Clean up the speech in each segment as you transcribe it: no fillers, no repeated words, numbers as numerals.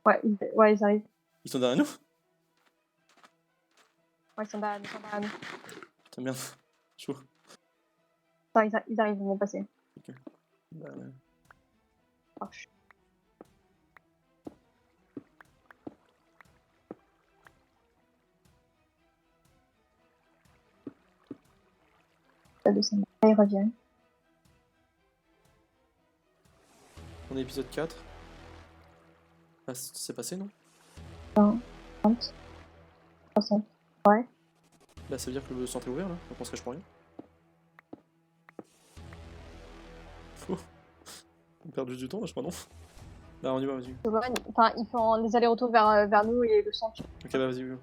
Ouais, ils arrivent. Ils sont derrière nous? Ouais, ils sont derrière nous. Putain, merde. Chaud. Attends, ils arrivent, ils vont passer. Ok. Bah, ouais. Oh, ça descend. Là, ils reviennent. On est épisode 4. Ah, c'est passé, non? 30. 60. Ouais. Bah, ça veut dire que le centre est ouvert là, donc on se cache pour rien. Oh. On a perdu du temps là, je crois, non? Là, on y va, vas-y. Enfin, ils font des allers-retours vers nous et le centre. Ok, bah, vas-y, oui.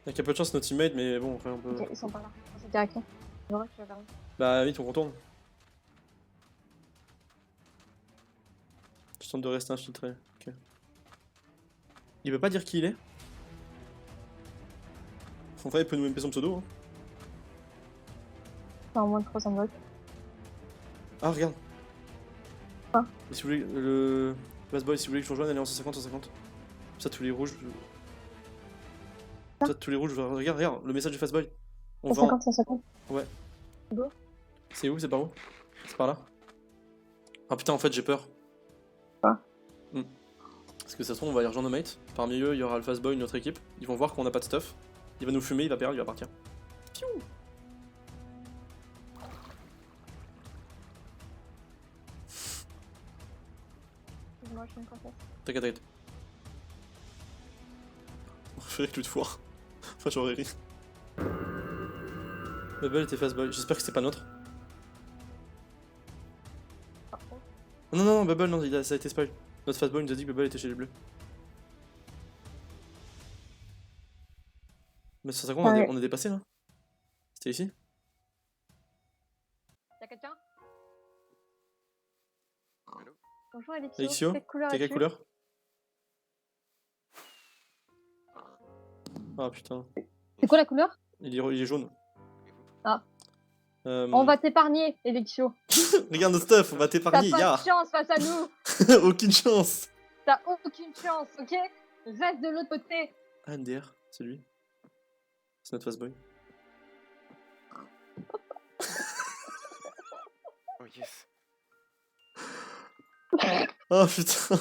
Y'a peu de chance notre teammate, mais bon, après on peut. Ok, ils sont pas là. C'est directement. Bah, vite, on retourne. Je tente de rester infiltré. Ok. Il veut pas dire qui il est? En vrai, il peut nous MP son pseudo. Hein. C'est en moins de 300 blocs. Ah, regarde. Quoi? Et si vous voulez, le Bassboy, si vous voulez que je vous rejoigne, allez en 150, 150. Ça, tous les rouges. Ça, tous les rouges, regarde, le message du Fastboy. On 150, 150. Ouais. Go. C'est où? C'est par où? C'est par là? Ah putain, en fait, j'ai peur. Quoi? Parce que ça se trouve, on va aller rejoindre nos mates. Parmi eux, il y aura le Fastboy, notre équipe. Ils vont voir qu'on n'a pas de stuff. Il va nous fumer, il va perdre, il va partir. Piou! Moi, je suis une princesse. T'inquiète, t'inquiète. On ferait que tu te foires. Enfin, j'aurais ri. Bubble était Fastboy. J'espère que c'est pas notre. Non, non, non, Bubble, non, ça a été spoil. Notre Fastboy nous a dit que Bubble était chez les bleus. Mais sur 50, on est dépassé là? C'était ici? Y'a quelqu'un? Bonjour Alexio. Alexio, t'es quelle couleur? Ah putain. C'est quoi la couleur? Il est jaune. Ah. On va t'épargner, Alexio. Regarde notre stuff, on va t'épargner, T'as pas de chance face à nous. Aucune chance. T'as aucune chance, ok? Reste de l'autre côté. Ah, NDR, c'est lui. C'est notre Fastboy. Oh yes. Oh putain.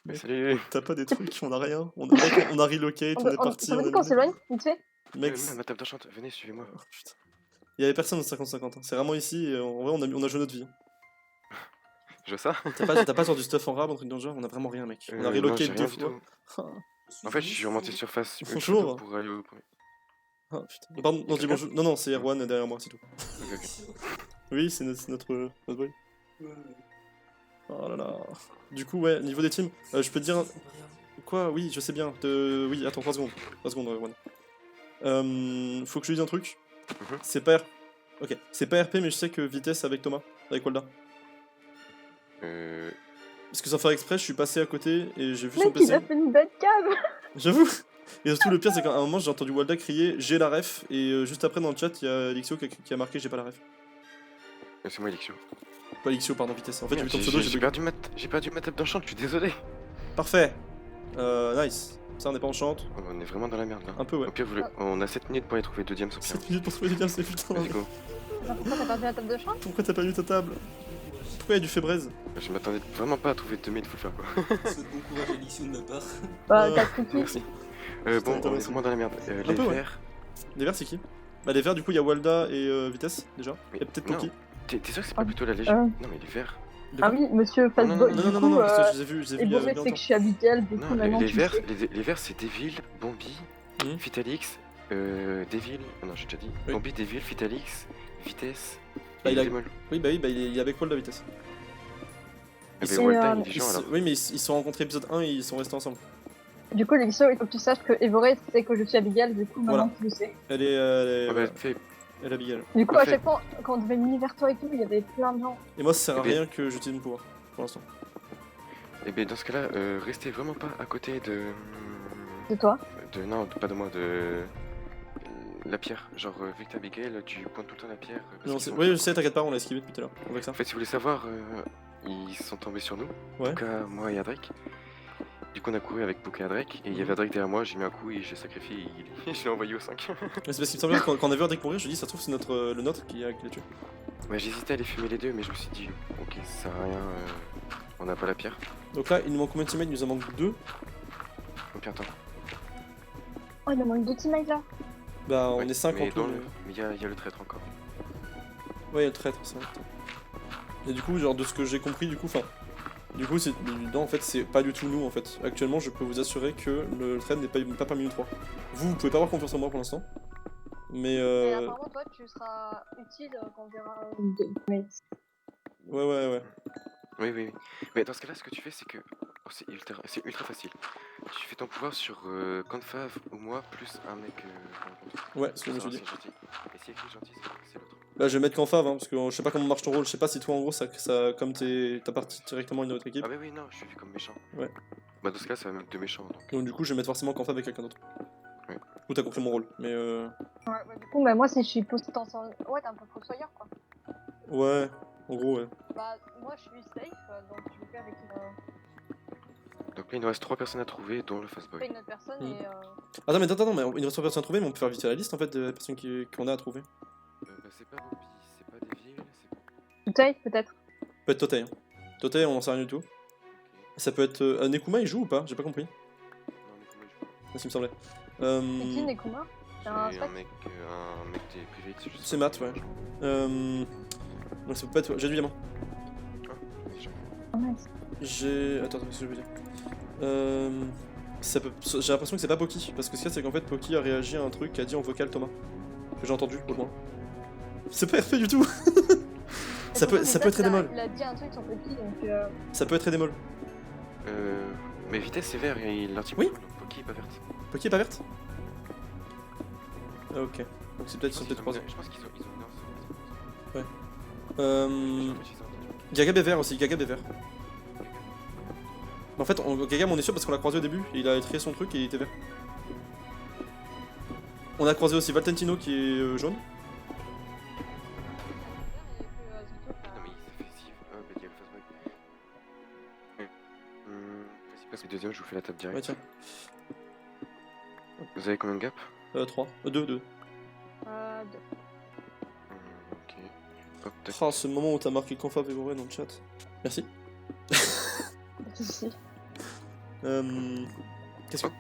Mais salut. T'as pas des trucs, on a rien. On a relocate, on est parti. On a dit qu'on s'éloigne, vite fait. Mec, ma table d'enchante, venez, suivez-moi. Oh, putain. Il y avait personne au 50-50. Hein. C'est vraiment ici, et en vrai, on a joué notre vie. Je vois ça. T'as pas sur du stuff en rab, un truc dans le genre? On a vraiment rien, mec. On a relocate non, 2 fois. En fait, je suis remonté surface Bonjour. pour aller au premier. Ah putain. Pardon, non, dis bonjour. Non, non, c'est Erwan derrière moi, c'est tout. Okay. Oui, c'est notre boy. Oh là là. Du coup, ouais, niveau des teams, je peux te dire. Quoi? Oui, je sais bien. Oui, attends, 3 secondes. 3 secondes, Erwan. Faut que je te dise un truc. C'est pas Ok, c'est pas RP, mais je sais que vitesse avec Thomas, avec Walda. Parce que sans faire exprès, je suis passé à côté et j'ai vu son PC. Il a fait une bête cam. J'avoue. Et surtout, le pire, c'est qu'à un moment, j'ai entendu Walda crier j'ai la ref, et juste après, dans le chat, il y a Elixio qui a marqué j'ai pas la ref. C'est moi, Elixio. Pas Elixio, pardon, vitesse. En fait, j'ai vu ton pseudo, j'ai perdu ma table d'enchant, je suis désolé. Parfait. Nice. Ça, on est pas en chante. On est vraiment dans la merde là. Un peu, ouais. Au pire, on a 7 minutes pour aller trouver 2ème au pire. 7 minutes pour trouver des diams, c'est putain. Let's go. Pourquoi t'as perdu la table de chambre? Pourquoi t'as pas eu ta table? Pourquoi il y a du fébraise? Je m'attendais vraiment pas à trouver 2000 full faire quoi. Bon courage à Elixio de ma part. Bah, t'as pris qui? Merci. Bon, on est vraiment dans la merde. Les peu, ouais. verts. Les verts, c'est qui? Bah, les verts, du coup, il y a Walda et Vitesse, déjà. Mais Et peut-être non. Poki. T'es sûr que c'est pas plutôt la Légion? Non, mais les verts. Ah oui, monsieur Fastboy. Non, parce que je les ai vus il y a c'est que je suis Abigail, du coup, Non, maintenant les tu verts, sais. les verts c'est Devil, Bombi, Vitalix, Devil. Oh non, j'ai déjà dit. Oui. Bombi, Devil, Vitalix, Vitesse. Bah, et il a... Démol. Oui, bah, il est avec Walda, Vitesse. Et ben Walda, il est Légion alors. Oui, mais ils se sont rencontrés épisode 1 et ils sont restés ensemble. Du coup, Alexio, il faut que tu saches que Evoré sait que je suis Abigail, du coup, maintenant tu le sais. Elle est. Ah bah, fais. Elle est Abigail. Du coup, à chaque fois, quand on devait venir vers toi et tout, il y avait plein de gens. Et moi, ça sert à rien que j'utilise mon pouvoir, pour l'instant. Et ben dans ce cas-là, restez vraiment pas à côté de. De toi? Non, pas de moi, de. pierre. Genre, vu que t'as Abigail, tu pointes tout le temps la pierre. Parce Non, qu'ils sont- oui, je sais, t'inquiète pas, on l'a esquivé depuis tout à l'heure. On voit que ça. En fait, si vous voulez savoir, ils sont tombés sur nous. Ouais. Puka, moi et Adrek. Du coup, on a couru avec Puka et Adrek. Et il y avait Adrek derrière moi, j'ai mis un coup et j'ai sacrifié et je l'ai envoyé au 5. Mais c'est parce qu'il me semblait que quand on a vu Adrek mourir, je dis, ça se trouve, c'est le nôtre qui l'a tué. Ouais, j'hésitais à les fumer les deux, mais je me suis dit, ok, ça sert à rien, on n'a pas la pierre. Donc là, il nous manque combien de teammates? Il nous en manque 2. Ok, attends. Oh, il me manque 2 teammates là. Bah, on Ouais, est 5 en mais tout. dans mais- le- Mais il y a le traître encore. Ouais, il y a le traître, c'est vrai. Et du coup, genre, de ce que j'ai compris, du coup, enfin. Du coup, en fait, c'est pas du tout nous, en fait. Actuellement, je peux vous assurer que le traître n'est pas parmi nous 3. Vous pouvez pas avoir confiance en moi pour l'instant. Mais Et apparemment, toi, tu seras utile quand on verra 2 teammates. ouais. Oui, oui, oui. Mais dans ce cas-là, ce que tu fais, c'est que. Oh, c'est ultra facile. Tu fais ton pouvoir sur Confav ou moi, plus un mec qu'on rencontre. Ouais, ce que je me suis Ça, dit. c'est gentil. Et si écrit gentil, c'est l'autre. Là, je vais mettre qu'en fave, hein, parce que je sais pas comment marche ton rôle. Je sais pas si toi, en gros, comme t'as parti directement une autre équipe. Ah, bah oui, non, je suis vu comme méchant. Ouais. Bah, dans ce cas, ça va mettre deux méchants. Donc, du coup, je vais mettre forcément qu'en fave avec quelqu'un d'autre. Ouais. Du coup, t'as compris mon rôle. Mais Ouais, bah, du coup, bah, moi, si je suis potentiel. Ouais, t'es un peu fossoyeur quoi. ouais, en gros, ouais. Bah, moi, je suis safe, donc je le fais avec Donc là, il nous reste 3 personnes à trouver, dont le fastboy. une autre personne Mm. et. Attends, mais il nous reste 3 personnes à trouver, mais on peut faire vite fait la liste en fait de personnes qu'on a à trouver. Bah, c'est pas Bobby, c'est pas Devil, c'est pas. Bouteille, peut-être. Ça peut être Totei. Hein. Totei, on en sait rien du tout. Ok. Ça peut être. Nekuma, il joue ou pas? J'ai pas compris. Non, mais comment il joue? C'est ce qui me semblait. C'est qui, Nekuma? C'est un un spec mec des privés. je sais C'est pas Matt, comment ouais. il joue. Donc ça peut pas être. J'ai du diamant. Ah, déjà. Oh, mince. J'ai. Attends, qu'est-ce que je veux dire? J'ai l'impression que c'est pas Poki. Parce que ce qu'il y a, c'est qu'en fait, Poki a réagi à un truc qu'a dit en vocal Thomas. Que j'ai entendu, au moins. C'est pas RP du tout! Ça peut être très démol. Il a dit un truc sur Poki, donc. Ça peut être très démol. Mais vitesse c'est vert et l'anti Oui. donc Poki est pas verte. Poki est pas verte? Ah, ok. Donc c'est peut-être, ils sont peut-être Je 3 ans. pense qu'ils ont une Ouais. ensemble. Gagab est vert aussi, Gagab est vert. En fait, Gagab on est sûr parce qu'on l'a croisé au début, et il a trié son truc et il était vert. On a croisé aussi Valentino qui est jaune. Non mais il s'est fait si. Ah bah il y a le fastboy. Vas-y passe le deuxième, je vous fais la table direct. Ouais, tiens. Vous avez combien de gap? 3. 2. Ok. Hop, tac. Oh, ce moment où t'as marqué Confa Vévoré dans le chat. Merci. Si. Qu'est-ce que.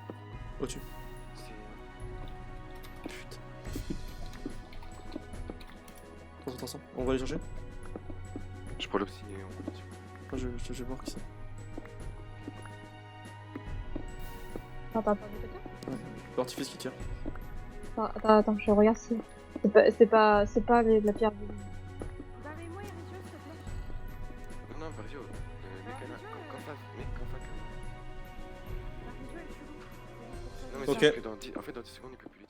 Au-dessus. C'est- Putain. Attends. On va aller chercher? Je prends l'opsi et on continue. Ah, je vais voir qui c'est. Attends, pas de côté. L'artifice qui tire. Attends, je regarde si. C'est pas la pierre. Non, Vario. Mec, mec, Ok. Non mais c'est juste que en fait dans 10 secondes il peut plus